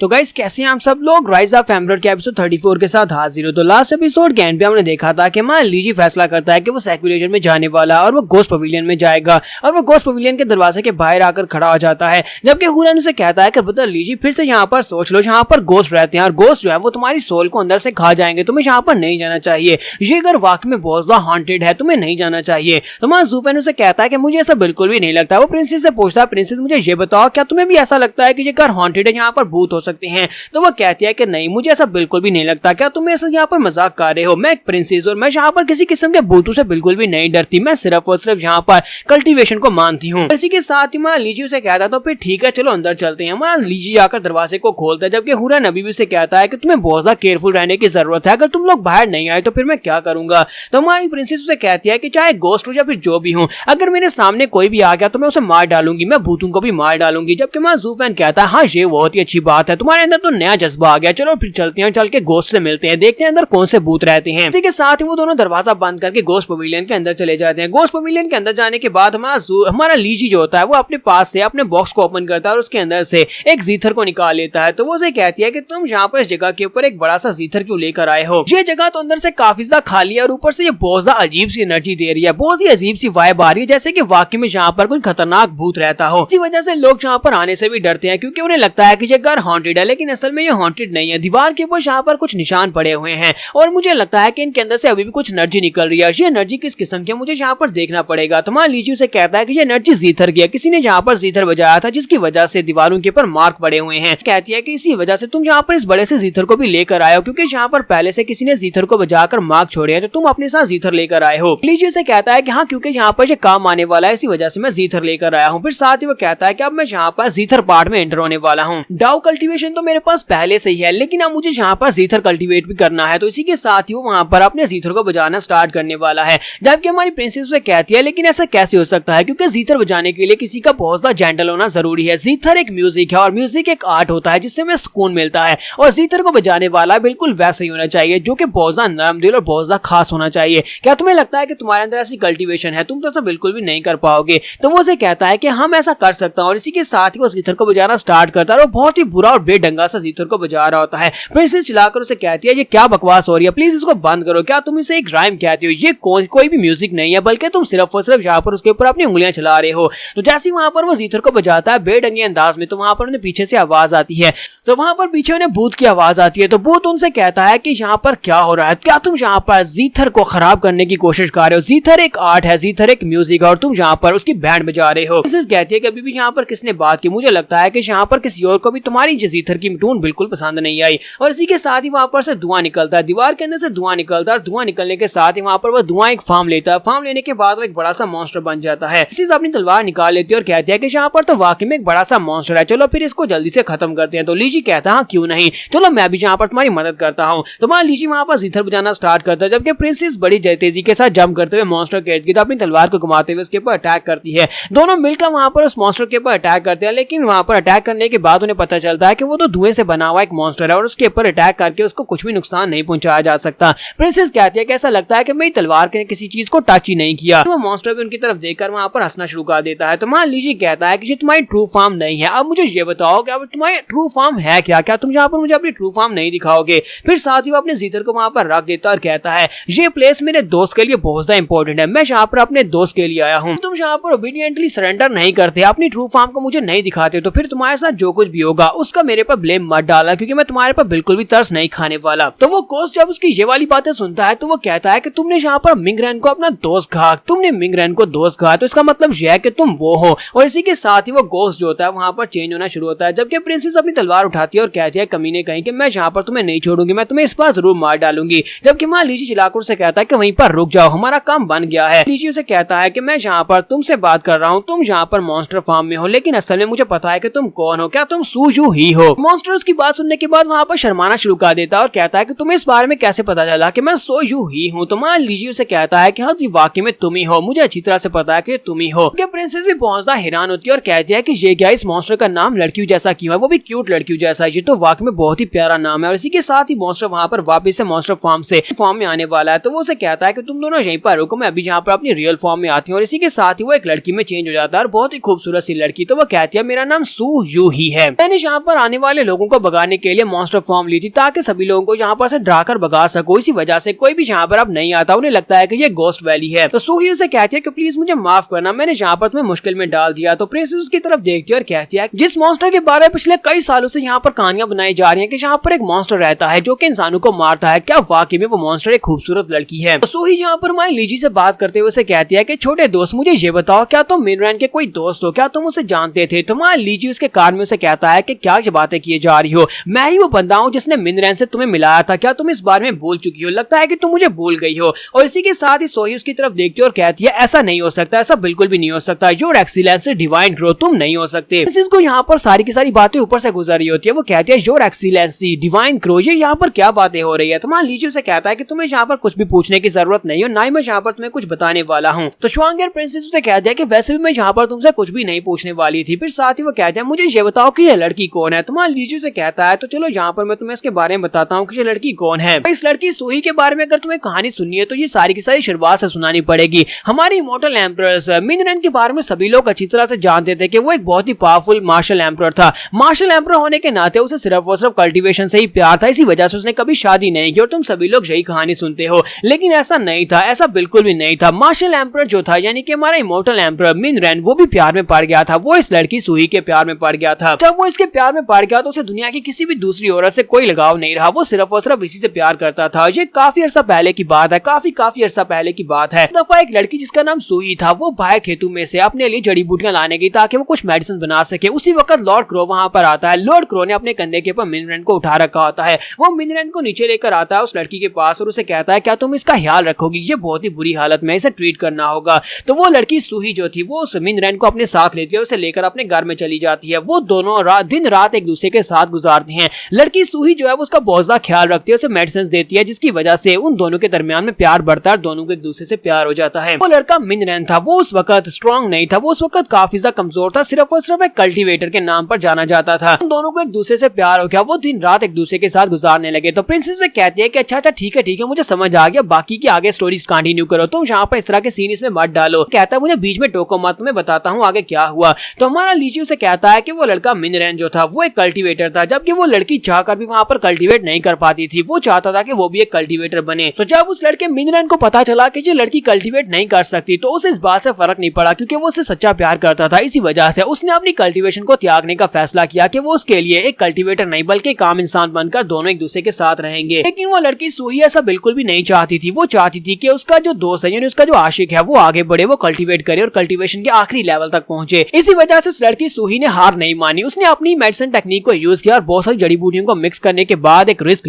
तो गाइस कैसे हैं आप सब लोग। राइज ऑफ एमरल्ड के एपिसोड 34 के साथ हाजिर हो। तो लास्ट एपिसोड के एंड पे हमने देखा था कि हमारा लीजी फैसला करता है कि वो सेक्युलेशन में जाने वाला और वो गोस्ट पवेलियन में जाएगा और वो गोस्ट पवेलियन के दरवाजे के बाहर आकर खड़ा हो जाता है, जबकि हुरन उसे कहता है कि बता लीजी फिर से यहाँ पर सोच लो, यहाँ पर गोस्ट रहते हैं और गोस्ट जो है वो तुम्हारी सोल को अंदर से खा जाएंगे, तुम्हें यहाँ पर नहीं जाना चाहिए, ये घर वाकई में बहुत ज्यादा हॉन्टेड है, तुम्हें नहीं जाना चाहिए। तो हमारा ज़ूफेन उसे कहता है कि मुझे ऐसा बिल्कुल भी नहीं लगता। वो प्रिंसेस से पूछता है, प्रिंसेस मुझे ये बताओ क्या तुम्हें भी ऐसा लगता है कि ये घर हॉन्टेड है, यहाँ पर भूत हो सकते हैं? तो वो कहती है कि नहीं, मुझे ऐसा बिल्कुल भी नहीं लगता। क्या तुम ऐसा यहाँ पर मजाक कर रहे हो? मैं एक प्रिंसेस और मैं यहाँ पर किसी किस्म के भूतों से बिल्कुल भी नहीं डरती, मैं सिर्फ और सिर्फ यहाँ पर कल्टीवेशन को मानती हूँ। इसी के साथ ही हमारा लीजी उसे कहता तो फिर ठीक है चलो अंदर चलते हैं। हमारा लीजी जाकर दरवाजे को खोलता है, जबकि हुरन अभी भी उसे कहता है कि तुम्हें बहुत ज्यादा केयरफुल रहने की जरूरत है, अगर तुम लोग बाहर नहीं आए तो फिर मैं क्या करूंगा। तो हमारी प्रिंसेस उसे कहती है कि चाहे गोस्ट हो या फिर जो भी हूँ, अगर मेरे सामने कोई भी आ गया तो मैं उसे मार डालूंगी, मैं भूतों को भी मार डालूंगी। जबकि हमारा ज़ूफेन कहता है हाँ ये बहुत ही अच्छी बात है, तुम्हारे अंदर तो नया जज्बा आ गया, चलो फिर चलते हैं, चल के गोस्ट से मिलते हैं, देखते हैं अंदर कौन से भूत रहते हैं। इसी के साथ ही वो दोनों दरवाजा बंद करके गोस्ट पवेलियन के अंदर चले जाते हैं। गोस्ट पवेलियन के अंदर जाने के बाद हमारा लीजी जो होता है वो अपने पास से अपने बॉक्स को ओपन करता है और उसके अंदर से एक जीथर को निकाल लेता है। तो वो उसे कहती है कि तुम यहाँ पर इस जगह के ऊपर एक बड़ा सा जीथर क्यों लेकर आए हो? ये जगह तो अंदर से काफी ज्यादा खाली है और ऊपर से ये बहुत ज्यादा अजीब सी एनर्जी दे रही है, बहुत ही अजीब सी वाइब आ रही है, जैसे कि वाकई में यहाँ पर कोई खतरनाक भूत रहता हो। इसी वजह से लोग यहाँ पर आने से भी डरते हैं, क्योंकि उन्हें लगता है कि ये घर हॉन्टेड है, लेकिन असल में ये हॉन्टेड नहीं है। दीवार के ऊपर यहाँ पर कुछ निशान पड़े हुए हैं और मुझे लगता है कि इनके अंदर से अभी भी कुछ एनर्जी निकल रही है। ये एनर्जी किस किस्म की है मुझे यहाँ पर देखना पड़ेगा। तो हमारा लीजी उसे कहता है कि ये एनर्जी जीथर की है, किसी ने यहाँ पर जीथर बजाया था जिसकी वजह से दीवारों के ऊपर मार्क पड़े हुए हैं। कहती है कि इसी वजह से तुम यहाँ पर इस बड़े से जीथर को भी लेकर आए हो, क्योंकि यहाँ पर पहले से किसी ने जीथर को बजाकर मार्क छोड़े हैं, तो तुम अपने साथ जीथर लेकर आए हो। लीजी से कहता है कि हाँ क्योंकि यहाँ पर ये काम आने वाला है, इसी वजह से मैं जीथर लेकर आया हूँ। फिर साथ ही वो कहता है कि अब मैं यहाँ पर जीथर पार्ट में एंटर होने वाला हूँ। डाउ कल्टीवेशन तो मेरे पास पहले से ही है, लेकिन अब मुझे यहाँ पर जीथर कल्टीवेट भी करना है। तो इसी के साथ ही वो वहाँ पर अपने जीथर को बजाना स्टार्ट करने वाला है, जबकि हमारी प्रिंसेस उसे कहती है लेकिन ऐसा कैसे हो सकता है, क्योंकि जीथर बजाने के लिए किसी का बहुत ज्यादा जेंटल होना जरूरी है। जीथर एक म्यूजिक है और म्यूजिक एक आर्ट होता है जिससे हमें सुकून मिलता है, और जीथर को बजाने वाला बिल्कुल वैसा ही होना चाहिए जो कि बहुत ज्यादा नरम दिल और बहुत ज्यादा खास होना चाहिए। क्या तुम्हें लगता है कि तुम्हारे अंदर ऐसी कल्टीवेशन है? तुम तो ऐसा बिल्कुल भी नहीं कर पाओगे। तो वो उसे कहता है कि हम ऐसा कर सकता हूँ, और इसी के साथ ही वो जीथर को बजाना स्टार्ट करता है और बहुत ही बुरा और बेढंगा सा जीथर को बजा रहा होता है। प्रिंसेस चिल्लाकर उसे कहती है ये क्या बकवास हो रही है, प्लीज इसको बंद करो, क्या तुम इसे एक राइम कहती हो? ये कोई भी म्यूजिक नहीं है, बल्कि तुम सिर्फ और सिर्फ यहाँ पर उसके ऊपर अपनी उंगलियां चला रहे हो। तो जैसे वहां पर वो जीथर को बजाता है बेढंगे अंदाज में, तो वहां पर उन्हें पीछे से आवाज आती है, तो वहां पर पीछे उन्हें भूत की आवाज आती है। तो भूत उनसे कहता है कि यहाँ पर क्या हो रहा है, क्या तुम यहाँ पर जीथर को खराब करने की कोशिश कर रहे हो? जीथर एक आर्ट है, जीथर एक म्यूजिक है, और तुम यहाँ पर उसकी बैंड बजा रहे हो। प्रिंसेस कहती है कि अभी भी यहाँ पर किसने बात की, मुझे लगता है कि यहाँ पर किसी और को भी तुम्हारी जीथर की टून बिल्कुल पसंद नहीं आई। और इसी के साथ ही वहां पर से धुआं निकलता है, दीवार के अंदर से धुआं निकलता है, और धुआं निकलने के साथ ही वहां पर वो धुआं एक फॉर्म लेता है। फॉर्म लेने के बाद वो एक बड़ा सा मॉन्स्टर बन जाता है। इसी से अपनी तलवार निकाल लेती है और कहती है कि यहाँ पर तो वाकई में एक बड़ा सा मॉन्स्टर है, चलो फिर इसको जल्दी से खत्म करते हैं। तो लीजी कहता है हाँ क्यों नहीं, चलो मैं भी यहाँ पर तुम्हारी मदद करता हूँ। तो हमारा लीजी वहां पर जीथर बजाना स्टार्ट करता है, जबकि प्रिंसेस बड़ी तेजी के साथ जंप करते हुए मॉन्स्टर के इर्द गिर्द अपनी तलवार को घुमाते हुए उसके ऊपर अटैक करती है। दोनों मिलकर वहां पर उस मॉन्स्टर के ऊपर अटैक करते हैं, लेकिन वहां पर अटैक करने के बाद उन्हें पता चलता है कि वो तो धुएं से बना हुआ एक मॉन्स्टर है और उसके ऊपर अटैक करके उसको कुछ भी नुकसान नहीं पहुंचाया जा सकता। प्रिंसेस कहती है कि ऐसा लगता है कि मेरी तलवार के किसी चीज को टच ही नहीं किया। तो वो मॉन्स्टर भी उनकी तरफ देखकर वहां पर हंसना शुरू कर देता है। तो मान लीजिए कहता है कि ये तुम्हारी ट्रू फॉर्म नहीं है, अब मुझे ये बताओ कि अब तुम्हारी ट्रू फॉर्म है क्या, क्या तुम यहाँ पर मुझे अपनी ट्रू फॉर्म नहीं दिखाओगे? फिर साथ ही वो अपने जीथर को वहां पर रख देता और कहता है ये प्लेस मेरे दोस्त के लिए बहुत ज्यादा इंपॉर्टेंट है, मैं यहाँ पर अपने दोस्त के लिए आया हूँ, तुम यहाँ पर ओबीडियंटली सरेंडर नहीं करते, अपनी ट्रू फॉर्म को मुझे नहीं दिखाते, तो फिर तुम्हारे साथ जो कुछ भी होगा उसका मेरे पर ब्लेम मत डालना, क्योंकि मैं तुम्हारे पर बिल्कुल भी तरस नहीं खाने वाला। तो वो गोस्ट जब उसकी ये वाली बातें सुनता है तो वो कहता है कि तुमने यहाँ पर मिंगरैन को अपना दोस्त कहा, तुमने मिंगरैन को दोस्त कहा, तो इसका मतलब यह है कि तुम वो हो। और इसी के साथ ही वो गोस्ट जो होता है वहां पर चेंज होना शुरू होता है, जबकि प्रिंसेस अपनी तलवार उठाती है और कहती है कमीने कहीं कि मैं यहाँ पर तुम्हें नहीं छोड़ूंगी, मैं तुम्हें इस बार जरूर मार डालूंगी। जबकि मां लीजी चिल्लाकर उसे कहता है कि वहीं पर रुक जाओ, हमारा काम बन गया है। लीजी उसे कहता है कि मैं यहाँ पर तुमसे बात कर रहा हूँ, तुम यहाँ पर मॉन्स्टर फार्म में हो, लेकिन असल में मुझे पता है कि तुम कौन हो, क्या तुम सूजू ही हो? मॉन्स्टर उसकी बात सुनने के बाद वहां पर शर्माना शुरू कर देता है और कहता है कि तुम्हें इस बारे में कैसे पता चला कि मैं सोयू ही हूँ? तो मां लीजी उसे कहता है कि हाँ वाकई में तुम ही हो, मुझे अच्छी तरह से पता है कि तुम ही हो। प्रिंसेस भी बहुत ज्यादा हैरान होती है और कहती है कि ये क्या, इस मॉन्स्टर का नाम लड़कियों जैसा क्यों है, वो भी क्यूट लड़कियों जैसा, ये तो वाकई में बहुत ही प्यारा नाम है। और इसी के साथ ही मॉन्स्टर वहां पर वापस से मॉन्स्टर फॉर्म में आने वाला है। तो वो उसे कहता है कि तुम दोनों यहीं पर रुको, मैं अभी यहाँ पर अपनी रियल फॉर्म में आती हूँ। और इसी के साथ ही वो एक लड़की में चेंज हो जाता है और बहुत ही खूबसूरत सी लड़की। तो वो कहती है मेरा नाम सू यू ही है, मैंने यहाँ पर आने वाले लोगों को भगाने के लिए मॉन्स्टर फॉर्म ली थी ताकि सभी लोगों को यहाँ पर से डराकर भगा सको। इसी वजह से कोई भी यहाँ पर अब नहीं आता, उन्हें लगता है कि ये गोस्ट वैली है। तो सूही उसे कहती है कि प्लीज मुझे माफ करना, मैंने यहाँ पर तुम्हें मुश्किल में डाल दिया। तो प्रिंसेस उसकी तरफ देखती है और कहती है जिस मॉन्स्टर के बारे में पिछले कई सालों से यहाँ पर कहानियां बनाई जा रही है कि यहाँ पर एक मॉन्स्टर रहता है जो कि इंसानों को मारता है, क्या वाकई में वो मॉन्स्टर एक खूबसूरत लड़की है? तो सूही यहाँ पर माई लीजी से बात करते हुए उसे कहती है कि छोटे दोस्त मुझे ये बताओ, क्या तुम मिनरैन के कोई दोस्त हो? क्या तुम उसे जानते थे? तो माई लीजी उसके कान में उसे कहता है कि क्या बातें किए जा रही हो, मैं ही वो बंदा हूँ जिसने मिनरैन से तुम्हें मिलाया था, क्या तुम इस बारे में भूल चुकी हो? लगता है कि तुम मुझे भूल गई हो। और इसी के साथ ही सूही उसकी तरफ देखती है और कहती है ऐसा नहीं हो सकता, ऐसा बिल्कुल भी नहीं हो सकता, योर एक्सीलेंस डिवाइन ग्रो, तुम नहीं हो सकते। इसको यहाँ पर सारी की सारी बातें ऊपर से गुजर रही होती है, वो कहती है योर एक्सीलेंसी डिवाइन ग्रो, ये यहाँ पर क्या बातें हो रही है? तो मान लीजिए उसे कहता है कि तुम्हें यहाँ पर कुछ भी पूछने की जरूरत नहीं है, ना ही मैं यहाँ पर तुम्हें कुछ बताने वाला हूँ। तो श्वांगर प्रिंसेस उसे कहती है कि वैसे भी मैं यहाँ पर तुमसे कुछ भी नहीं पूछने वाली थी। फिर साथ ही वो कहते हैं मुझे ये बताओ कि ये लड़की कौन है? तो मान लीजिए उसे कहता है तो चलो यहाँ पर मैं तुम्हें इसके बारे में बताता हूँ कि ये लड़की कौन है। इस लड़की सूही के बारे में अगर तुम्हें कहानी सुननी है तो ये सारी की सारी शुरुआत से सुनानी पड़ेगी। हमारी इमॉर्टल एम्परर्स मिनरैन के बारे में सभी लोग अच्छी तरह से जानते थे कि वो एक बहुत ही पावरफुल मार्शल एम्परर था। मार्शल एम्परर होने के नाते उसे सिर्फ और सिर्फ कल्टीवेशन से ही प्यार था, इसी वजह से उसने कभी शादी नहीं की और तुम सभी लोग यही कहानी सुनते हो। लेकिन ऐसा नहीं था, ऐसा बिल्कुल भी नहीं था। मार्शल एम्परर जो था यानी कि हमारा इमॉर्टल एम्परर मिनरैन, वो भी प्यार में पड़ गया था, वो इस लड़की सूही के प्यार में पड़ गया था। जब वो इसके प्यार में पड़ गया तो उसे दुनिया की किसी भी दूसरी औरत से कोई लगाव नहीं रहा, वो सिर्फ और सिर्फ इसी से प्यार करता था। ये काफी अरसा पहले की बात है, काफी अरसा पहले की बात है। दफा एक लड़की जिसका नाम सूही था वो बाहर खेतों में से अपने लिए जड़ी बूटियां लाने गई ताकि वो कुछ मेडिसिन बना सके। उसी वक्त लॉर्ड क्रो वहां पर आता है। लॉर्ड क्रो ने अपने कंधे के ऊपर मिनरैन को उठा रखा होता है। वो मिनरैन को नीचे लेकर आता है उस लड़की के पास और उसे कहता है क्या तुम इसका ख्याल रखोगी? ये बहुत ही बुरी हालत में, इसे ट्रीट करना होगा। तो वो लड़की सूही जो थी वो उस मिनरैन को अपने साथ लेती है, उसे लेकर अपने घर में चली जाती है। वो दोनों दिन रात एक दूसरे के साथ गुजारती हैं। लड़की सूही जो है वो उसका बहुत ज्यादा ख्याल रखती है, उसे मेडिसिन देती है, जिसकी वजह से उन दोनों के दरमियान में प्यार बढ़ता है, दोनों को एक दूसरे से प्यार हो जाता है। वो लड़का मिनरैन था, वो उस वक्त स्ट्रॉन्ग नहीं था, वो उस वक्त काफी ज्यादा कमजोर था, सिर्फ और सिर्फ एक कल्टीवेटर के नाम पर जाना जाता था। उन दोनों को एक दूसरे से प्यार हो गया, वो दिन रात एक दूसरे के साथ गुजारने लगे। तो प्रिंसेस से कहती है कि अच्छा ठीक है मुझे समझ आ गया, बाकी की आगे स्टोरीज कंटिन्यू करो, तुम यहाँ पर इस तरह के सीन इसमें मत डालो। कहता है मुझे बीच में टोको मत, तुम्हें बताता हूँ आगे क्या हुआ। तो हमारा लीची उसे कहता है कि वो लड़का मिनरैन जो था वो एक कल्टीवेटर था, जबकि वो लड़की चाहकर भी वहाँ पर कल्टीवेट नहीं कर पाती थी। वो चाहता था कि वो भी एक कल्टीवेटर बने। तो जब उस लड़के मिनरैन को पता चला कि ये लड़की कल्टीवेट नहीं कर सकती तो उसे इस बात से फर्क नहीं पड़ा, क्योंकि वो उससे सच्चा प्यार करता था। इसी वजह से उसने अपनी कल्टीवेशन को त्यागने का फैसला किया कि वो उसके लिए एक कल्टीवेटर नहीं बल्कि एक आम इंसान बनकर दोनों एक दूसरे के साथ रहेंगे। लेकिन वो लड़की सूही ऐसा बिल्कुल भी नहीं चाहती थी। वो चाहती थी कि उसका जो दोस्त है यानी उसका जो आशिक है वो आगे बढ़े, वो कल्टीवेट करे और कल्टीवेशन के आखिरी लेवल तक पहुंचे। इसी वजह से उस लड़की सूही ने हार नहीं मानी। उसने अपनी मेडिसिन टेक्निक को यूज किया और बहुत सारी जड़ी बूटियों को मिक्स करने के बाद एक रिस्क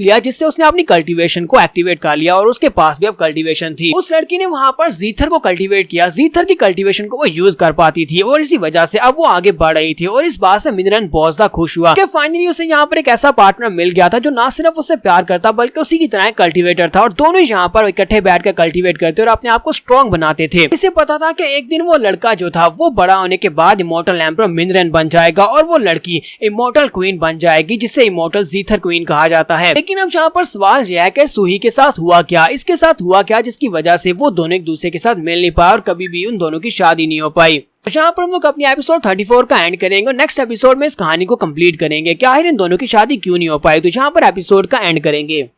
लिया जिससे उसने अपनी कल्टीवेशन को एक्टिवेट कर लिया और उसके पास भी अब कल्टीवेशन थी। उस लड़की ने वहां पर जीथर को कल्टीवेट किया, जीथर की कल्टीवेशन को वो यूज कर पाती थी और इसी वजह से अब वो आगे बढ़ रही थी। और इस बात से मिनरैन बहुत ज्यादा खुश हुआ कि फाइनली उसे यहाँ पर एक ऐसा पार्टनर मिल गया था जो ना सिर्फ उससे प्यार करता बल्कि उसी की तरह कल्टीवेटर था और दोनों यहाँ पर इकट्ठे बैठकर कल्टीवेट करते और अपने आप को स्ट्रॉन्ग बनाते थे। इसे पता था कि एक दिन वो लड़का जो था वो बड़ा होने के बाद इमॉर्टल एम्परर मिनरैन बन जाएगा और वो लड़की इमॉर्टल क्वीन बन जाएगी, जिसे इमॉर्टल जीथर क्वीन कहा जाता है। लेकिन अब यहाँ पर सवाल यह है कि सूही के साथ हुआ क्या, इसके साथ हुआ क्या जिसकी वजह से वो दोनों एक दूसरे के साथ मिल नहीं पाए और कभी भी उन दोनों की शादी नहीं हो पाई। तो यहाँ पर हम लोग अपनी एपिसोड 34 का एंड करेंगे और नेक्स्ट एपिसोड में इस कहानी को कंप्लीट करेंगे कि आखिर इन दोनों की शादी क्यों नहीं हो पाई। तो यहाँ पर एपिसोड का एंड करेंगे।